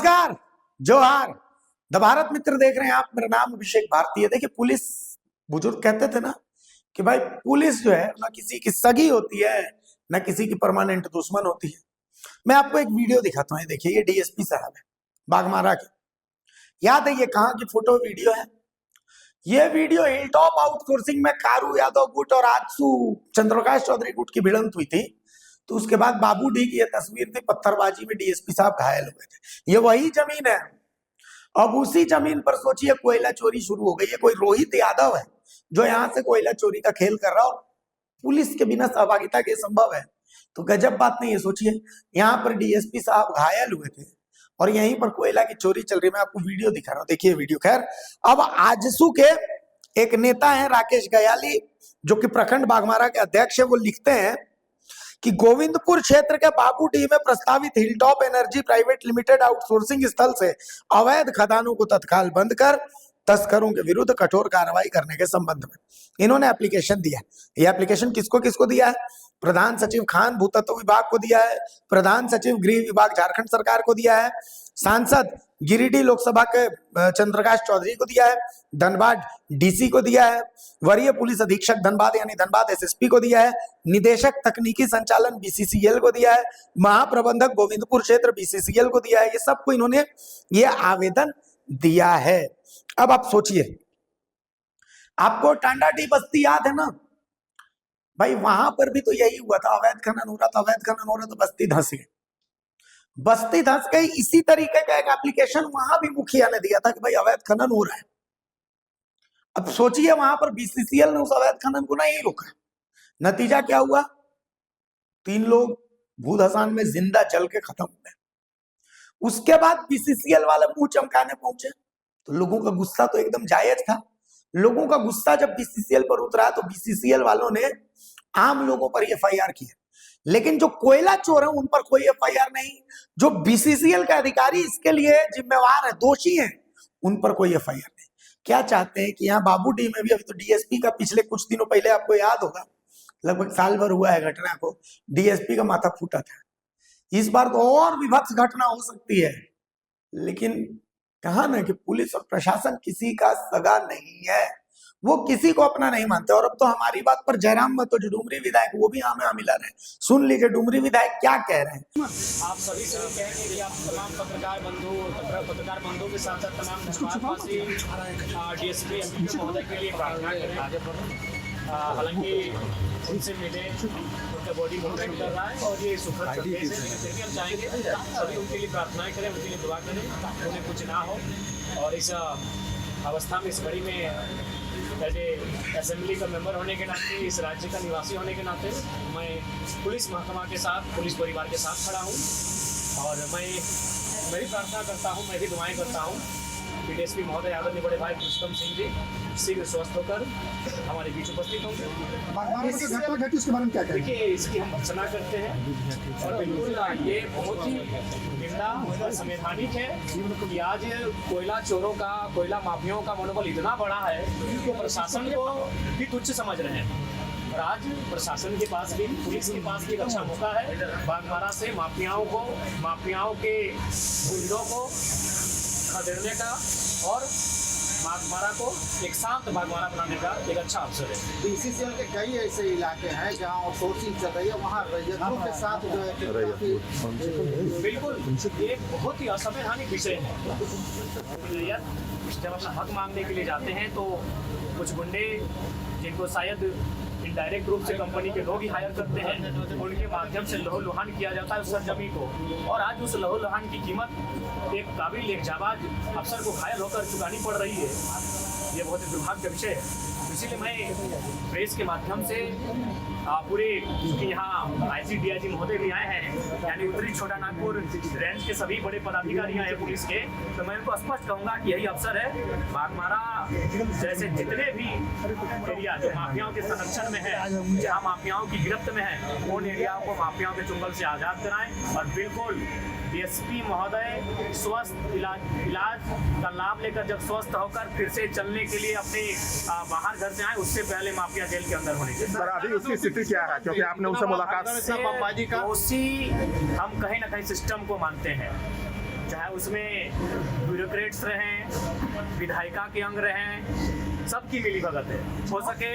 नमस्कार, जोहार। द भारत मित्र देख रहे हैं आप। मेरा नाम अभिषेक भारती है। देखिए, पुलिस, बुजुर्ग कहते थे ना कि भाई पुलिस जो है ना किसी की सगी होती है ना किसी की परमानेंट दुश्मन होती है। मैं आपको एक वीडियो दिखाता हूँ। देखिए, ये डीएसपी साहब है बागमारा के। याद है ये कहाँ की फोटो वीडियो है? ये वीडियो हिलटॉप आउटसोर्सिंग में कारू यादव गुट और आजसू चंद्रप्रकाश चौधरी गुट की भिड़ंत हुई थी। तो उसके बाद बाबू डी की ये तस्वीर थी, पत्थरबाजी में डीएसपी साहब घायल हो गए थे। ये वही जमीन है। अब उसी जमीन पर सोचिए कोयला चोरी शुरू हो गई है। कोई रोहित यादव है जो यहाँ से कोयला चोरी का खेल कर रहा हो, पुलिस के बिना सहभागिता के संभव है। तो गजब बात नहीं है। सोचिए, यहाँ पर डीएसपी साहब घायल हुए थे और यहीं पर कोयला की चोरी चल रही है। मैं आपको वीडियो दिखा रहा हूँ, देखिए वीडियो। खैर, अब आजसू के एक नेता है राकेश गयाली, जो कि प्रखंड बागमारा के अध्यक्ष है। वो लिखते हैं कि गोविंदपुर क्षेत्र के बाबूडीह में प्रस्तावित hilltop energy private limited outsourcing स्थल से अवैध खदानों को तत्काल बंद कर तस्करों के विरुद्ध कठोर कार्रवाई करने के संबंध में इन्होंने एप्लीकेशन दिया है। यह एप्लीकेशन किसको किसको दिया है? प्रधान सचिव खान भूतत्व विभाग को दिया है, प्रधान सचिव गृह विभाग झारखंड सरकार को दिया है, सांसद गिरिडीह लोकसभा के चंद्रप्रकाश चौधरी को दिया है, धनबाद डीसी को दिया है, वरीय पुलिस अधीक्षक धनबाद यानी धनबाद एसएसपी को दिया है, निदेशक तकनीकी संचालन बीसीसीएल को दिया है, महाप्रबंधक गोविंदपुर क्षेत्र बीसीसीएल को दिया है। ये सबको इन्होंने ये आवेदन दिया है। अब आप सोचिए, आपको टांडाडी बस्ती याद है ना भाई? वहां पर भी तो यही हुआ था, अवैध खनन हो रहा था, अवैध खनन हो रहा था, बस्ती धंस गई। बस्ती धंस गई। इसी तरीके का एक एप्लीकेशन वहां भी मुखिया ने दिया था कि भाई अवैध खनन हो रहा है। अब सोचिए, वहां पर बीसीसीएल ने उस अवैध खनन को नहीं रोका। नतीजा क्या हुआ? 3 लोग भूधसान में जिंदा जल के खत्म हुए। उसके बाद बीसीसीएल वाले मुंह चमकाने पहुंचे तो लोगों का गुस्सा तो एकदम जायज था। लोगों का गुस्सा जब बीसीसीएल पर उतरा तो बीसीसीएल वालों ने आम लोगों पर एफआईआर किया, लेकिन जो कोयला चोर है उन पर कोई एफआईआर नहीं। जो बीसीसीएल के अधिकारी इसके लिए जिम्मेवार है, दोषी हैं, उन पर कोई एफआईआर नहीं। क्या चाहते हैं कि यहाँ बाबूडीह में भी अभी तो डीएसपी का पिछले कुछ दिनों पहले, आपको याद होगा, लगभग साल भर हुआ है घटना को, डीएसपी का माथा फूटा था। इस बार तो और विभत्स घटना हो सकती है। लेकिन कहा ना कि पुलिस और प्रशासन किसी का सगा नहीं है, वो किसी को अपना नहीं मानते। और अब तो हमारी बात पर जयराम मत, जो डुमरी विधायक, वो भी हमें मिला रहे हैं। सुन लीजिए डुमरी विधायक क्या कह रहे हैं। आप सभी से कहेंगे कि आप तमाम पत्रकार बंधु के साथ साथ तमाम डीएसपी एमपी महोदय के लिए प्रार्थना करें। हालांकि उनसे मिले, उनका बॉडी मूवमेंट कर रहा है और ये सुखद संदेश है, फिर भी हम चाहेंगे सभी उनके लिए प्रार्थनाएं करें, उनके लिए दुआ करें, उन्हें कुछ ना हो। और इस अवस्था में, इस घड़ी में एज ए असेंबली का मेंबर होने के नाते, इस राज्य का निवासी होने के नाते, मैं पुलिस महकमा के साथ, पुलिस परिवार के साथ खड़ा हूँ। और मैं भी प्रार्थना करता हूँ, मैं भी दुआएं करता हूँ कि डीएसपी महोदय आदरणीय बड़े भाई पुरुषोत्तम सिंह जी शीघ्र स्वस्थ होकर हमारे बीच उपस्थित होंगे। देखिए, इसकी हम भर्त्सना करते हैं और बिल्कुल ये बहुत ही निंदा और संवैधानिक है कि आज कोयला चोरों का, कोयला माफियाओं का मनोबल इतना बड़ा है कि प्रशासन को भी तुच्छ समझ रहे हैं। और आज प्रशासन के पास भी, पुलिस के पास भी एक अच्छा मौका है बागमारा से माफियाओं के गुंडों को खदेड़ने का और बागमारा को एक शांत बागमारा बनाने का एक अच्छा अवसर है। बीसीसीएल के कई ऐसे इलाके हैं जहां आउटसोर्सिंग चल रही है, वहाँ रैयतों के साथ जो है बिल्कुल ये बहुत ही असंवैधानिक विषय है। रैयत जब अपना हक मांगने के लिए जाते हैं तो कुछ गुंडे, जिनको शायद इनडायरेक्ट रूप से कंपनी के लोग ही हायर करते हैं, उनके माध्यम से लहू-लुहान किया जाता है उस सरजमी को। और आज उस लहू-लुहान की कीमत एक काबिल, एक जाबाज अफसर को घायल होकर चुकानी पड़ रही है। ये बहुत ही दुर्भाग्य का विषय है। इसीलिए मैं प्रेस के माध्यम से पूरे, क्योंकि यहाँ आईजी महोदय भी आए हैं, यानी उत्तरी छोटा नागपुर रेंज के सभी बड़े पदाधिकारी हैं पुलिस के, तो मैं उनको स्पष्ट कहूँगा कि यही अवसर है, बागमारा जैसे जितने भी एरिया जो माफियाओं के संरक्षण में है, जहाँ माफियाओं की गिरफ्त में है, उन एरियाओं को माफियाओं के चुंगल से आज़ाद कराएं। और बिल्कुल डीएसपी महोदय स्वस्थ इलाज का लाभ लेकर जब स्वस्थ होकर फिर से चलने के लिए अपने बाहर घर से आए, उससे पहले माफिया जेल के अंदर होने चाहिए। अभी उसकी स्थिति क्या है, क्योंकि आपने उनसे मुलाकात दोषी हम कहीं ना कहीं सिस्टम को मानते हैं। चाहे उसमें ब्यूरोक्रेट्स रहें, विधायिका के अंग रहें, सबकी मिली भगत है। हो सके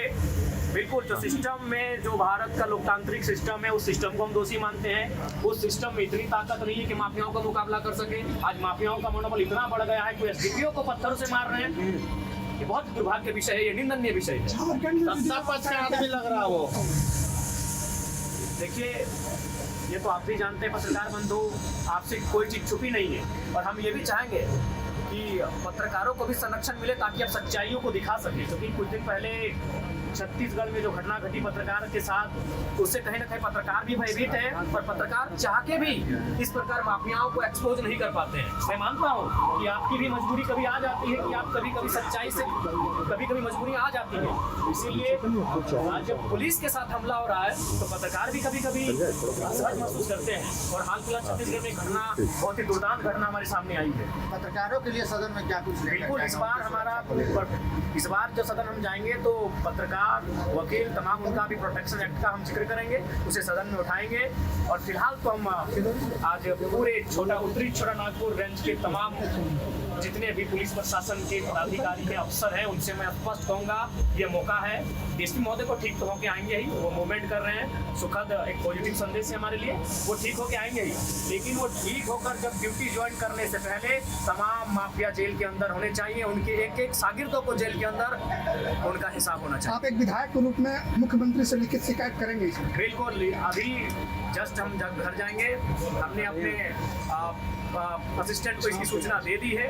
बिल्कुल जो सिस्टम में, जो भारत का लोकतांत्रिक सिस्टम है, उस सिस्टम को हम दोषी मानते हैं। उस सिस्टम में इतनी ताकत नहीं है कि माफियाओं का मुकाबला कर सके। आज माफियाओं का मनोबल इतना बढ़ गया है कि एसडीपीओ को पत्थरों से मार रहे हैं। ये बहुत दुर्भाग्य विषय है, ये निंदनीय विषय है। सत्ता पक्ष का आदमी लग रहा वो। देखिए, ये तो आप भी जानते हैं पत्रकार बंधु, आपसे कोई चीज छुपी नहीं है। और हम ये भी चाहेंगे कि पत्रकारों को भी संरक्षण मिले ताकि आप सच्चाइयों को दिखा सकें। क्योंकि कुछ दिन पहले छत्तीसगढ़ में जो घटना घटी पत्रकार के साथ, उससे कहीं ना कहीं पत्रकार भी भयभीत है। और पत्रकार चाह के भी इस प्रकार माफियाओं को एक्सपोज नहीं कर पाते हैं। मैं मानता हूँ कि आपकी भी मजबूरी कभी आ जाती है कि आप कभी कभी सच्चाई से कभी मूरी आ जाती है। इसीलिए आज जब पुलिस के साथ हमला हो रहा है तो पत्रकार भी कभी कभी असहज महसूस करते हैं। और हाल फिलहाल छत्तीसगढ़ में घटना, बहुत ही दुर्दांत घटना हमारे सामने आई है। पत्रकारों के लिए सदन में क्या कुछ बिल्कुल, इस बार जो सदन हम जाएंगे तो पत्रकार, वकील, तमाम उनका भी प्रोटेक्शन एक्ट का हम जिक्र करेंगे, उसे सदन में उठाएंगे। और फिलहाल तो हम आज पूरे उत्तरी छोटा नागपुर रेंज के तमाम जितने भी पुलिस प्रशासन के पदाधिकारी हैं, अफसर हैं, उनसे मैं स्पष्ट कहूँगा ये मौका है। डीएसपी महोदय को ठीक तो होके आएंगे ही, वो मूवमेंट कर रहे हैं, सुखद एक पॉजिटिव संदेश है हमारे लिए, वो ठीक होके आएंगे ही। लेकिन वो ठीक होकर जब ड्यूटी ज्वाइन करने से पहले तमाम माफिया जेल के अंदर होने चाहिए। उनके एक एक शागिर्दों को जेल के अंदर उनका हिसाब होना चाहिए। आप एक विधायक के रूप में मुख्यमंत्री से लिखित शिकायत करेंगे? बिल्कुल, अभी जस्ट हम जब घर जाएंगे, हमने अपने असिस्टेंट को इसकी सूचना दे दी है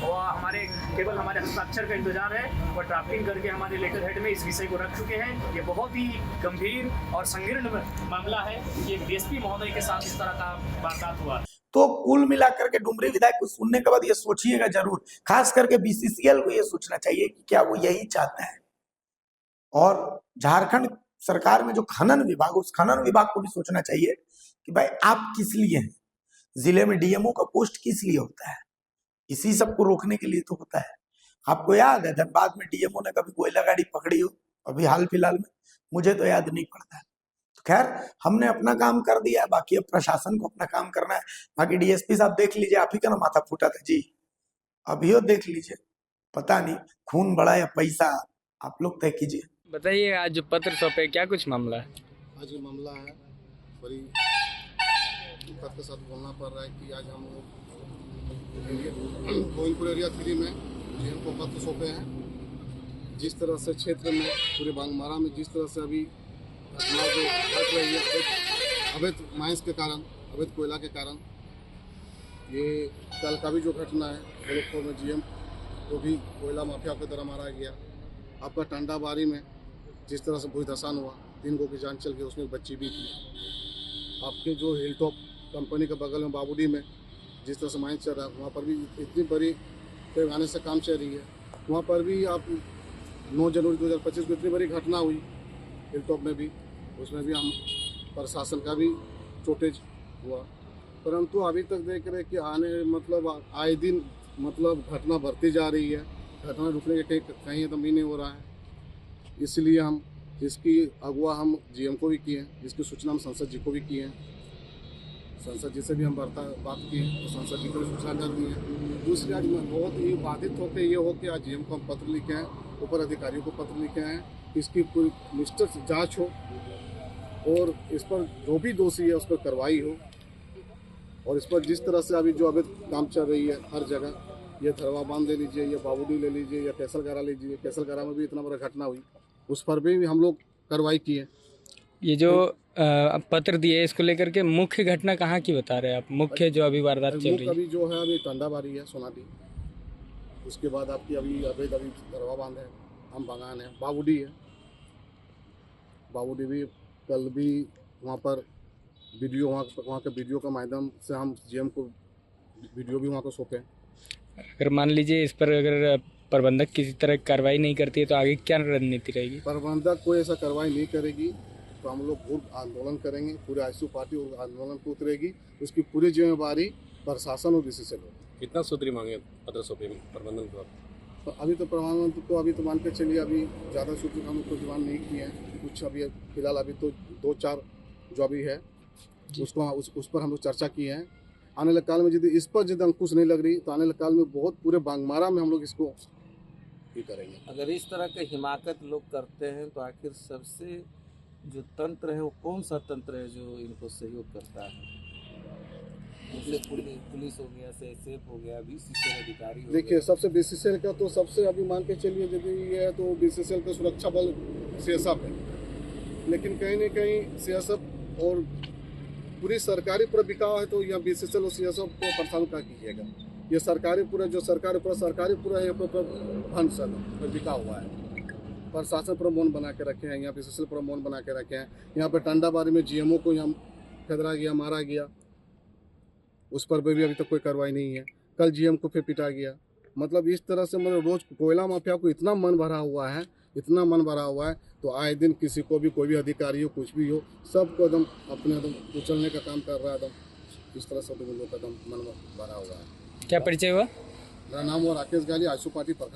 और हमारे केवल हमारे हस्ताक्षर का इंतजार है। और ड्राफ्टिंग करके हमारे लेटर हेड में इस विषय को रख चुके हैं। ये बहुत ही गंभीर और संकीर्ण मामला है कि एक डीएसपी महोदय के साथ इस तरह का वारदात हुआ। तो कुल मिलाकर के डुमरी विधायक को सुनने के बाद ये सोचिएगा जरूर, खास करके बीसीसीएल को ये सोचना चाहिए कि क्या वो यही चाहता है। और झारखंड सरकार में जो खनन विभाग, उस खनन विभाग को भी सोचना चाहिए कि भाई आप किस लिए हैं। जिले में डीएमओ का पोस्ट किस लिए होता है? इसी सब को रोकने के लिए तो होता है। आपको याद है धनबाद में डीएमओ ने कभी कोयला गाड़ी पकड़ी हो? अभी हाल फिलहाल में मुझे तो याद नहीं पड़ता है। तो खैर, हमने अपना काम कर दिया है, बाकी अब प्रशासन को अपना काम करना है। बाकी डीएसपी साहब देख लीजिए, आप ही का ना माथा फूटा था जी, अभी वो देख लीजिए, पता नहीं खून बड़ा या पैसा, आप लोग तय कीजिए। बताइए, आज जो पत्र सौंपे क्या कुछ मामला है? आज ये मामला है, बड़ी दुखद के साथ बोलना पड़ रहा है कि आज हम लोग गोविंदपुर एरिया 3 में जेल को पत्र सौंपे हैं। जिस तरह से क्षेत्र में, पूरे बांगमारा में जिस तरह से अभी घटना जो घट रही है अवैध माइंस के कारण, अवैध कोयला के कारण, ये कल का भी जो घटना है गोरखपुर में जीएम को भी कोयला माफिया के द्वारा मारा गया। आपका टांडाबारी में जिस तरह से भूधसान हुआ, 3 लोगों की जान चल गई, उसमें एक बच्ची भी थी। आपके जो हिलटॉप कंपनी के बगल में बाबूडी में जिस तरह से माइंस चल रहा है, वहाँ पर भी इतनी बड़ी पैमाने से काम चल रही है। वहाँ पर भी आप 9 जनवरी 2025 को इतनी बड़ी घटना हुई हिलटॉप में भी, उसमें भी हम प्रशासन का भी शॉर्टेज हुआ। परंतु अभी तक देख रहे कि आए दिन घटना बढ़ती जा रही है, घटना रुकने के कहीं एकदम भी नहीं हो रहा है। इसलिए हम इसकी अगुआ हम जीएम को भी किए हैं, जिसकी सूचना हम संसद जी को भी किए हैं। संसद जी से भी हम बात की है, तो संसद जी को भी सूचना कर दी है। दूसरी आज मैं बहुत ही बाधित होकर ये हो कि आज जीएम को हम पत्र लिखे हैं, ऊपर अधिकारियों को पत्र लिखे हैं, इसकी पूरी निष्ठित जाँच हो और इस पर जो भी दोषी है उस पर कार्रवाई हो। और इस पर जिस तरह से अभी जो अवैध काम चल रही है हर जगह, ये धरवा बांध ले लीजिए, या बाबूडी ले लीजिए, या कैसलगारा ले लीजिए, कैसलगारा में भी इतना बड़ा घटना हुई, उस पर भी हम लोग कार्रवाई की है। ये जो पत्र दिए इसको लेकर के मुख्य घटना कहाँ की बता रहे हैं आप? मुख्य जो अभी वारदात चल रही है अभी जो है, अभी टांडाबारी है, सोनाटी, उसके बाद आपकी अभी अवैध धरवा बांध है, हम बगान है, बाबूडी है। बाबूडी भी कल भी वहाँ पर वीडियो, वहाँ के वीडियो के माध्यम से हम जीएम को वीडियो भी वहाँ को सौंपे। अगर मान लीजिए इस पर अगर प्रबंधक किसी तरह की कार्रवाई नहीं करती है तो आगे क्या रणनीति रहेगी? प्रबंधक कोई ऐसा कार्रवाई नहीं करेगी तो हम लोग पूर्ण आंदोलन करेंगे, पूरे आईसीयू पार्टी और आंदोलन को उतरेगी। उसकी पूरी जिम्मेवारी प्रशासन और बीसीसीएल होगी। कितना सूत्री मांगे पत्र सौंपे प्रबंधन को? तो अभी तो प्रधानमंत्री को अभी तो मान के चलिए, अभी ज़्यादा सूत्र हम लोग को डिमांड नहीं किए हैं कुछ। अभी फिलहाल अभी तो 2-4 जो अभी है उसको उस पर हम लोग चर्चा किए हैं। आने वाले काल में यदि इस पर यदि अंकुश नहीं लग रही तो आने वाले काल में बहुत पूरे बांगमारा में हम लोग इसको ये करेंगे। अगर इस तरह के हिमाकत लोग करते हैं तो आखिर सबसे जो तंत्र है वो कौन सा तंत्र है जो इनको सहयोग करता है? जैसे पुलिस हो गया, सीआरपीएफ हो गया, बीसीसीएल अधिकारी हो देखिए, सबसे बीसीसीएल का तो सबसे अभी मान के चलिए यदि ये है तो बीसीसीएल का सुरक्षा बल सीएसएफ है, लेकिन कहीं न कहीं सीएसएफ और पूरी सरकारी पूरा बिकाव है तो यह बीसीसीएल और सीएसएफ को परेशान क्या कीजिएगा। ये सरकारी पूरा जो सरकारी पूरा है फंड सर पर बिका हुआ है। प्रशासन पूरा मौन बना के रखे हैं, यहाँ बीसीसीएल पूरा मौन बना के रखे हैं। यहाँ पे टंडाबारी में जीएमओ को यहाँ खतरा गया, मारा गया, उस पर भी अभी तक कोई कार्रवाई नहीं है। कल जीएम को फिर पिटा गया। मतलब इस तरह से मतलब रोज कोयला माफिया को इतना मन भरा हुआ है, इतना मन भरा हुआ है, तो आए दिन किसी को भी कोई भी अधिकारी हो कुछ भी हो सबको एकदम अपने एकदम उछलने का काम कर रहा है। एकदम इस तरह से लोगों का एकदम मन भरा हुआ है। क्या परिचय हुआ? मेरा नाम हुआ राकेश गाली, आशु पार्टी प्रखंड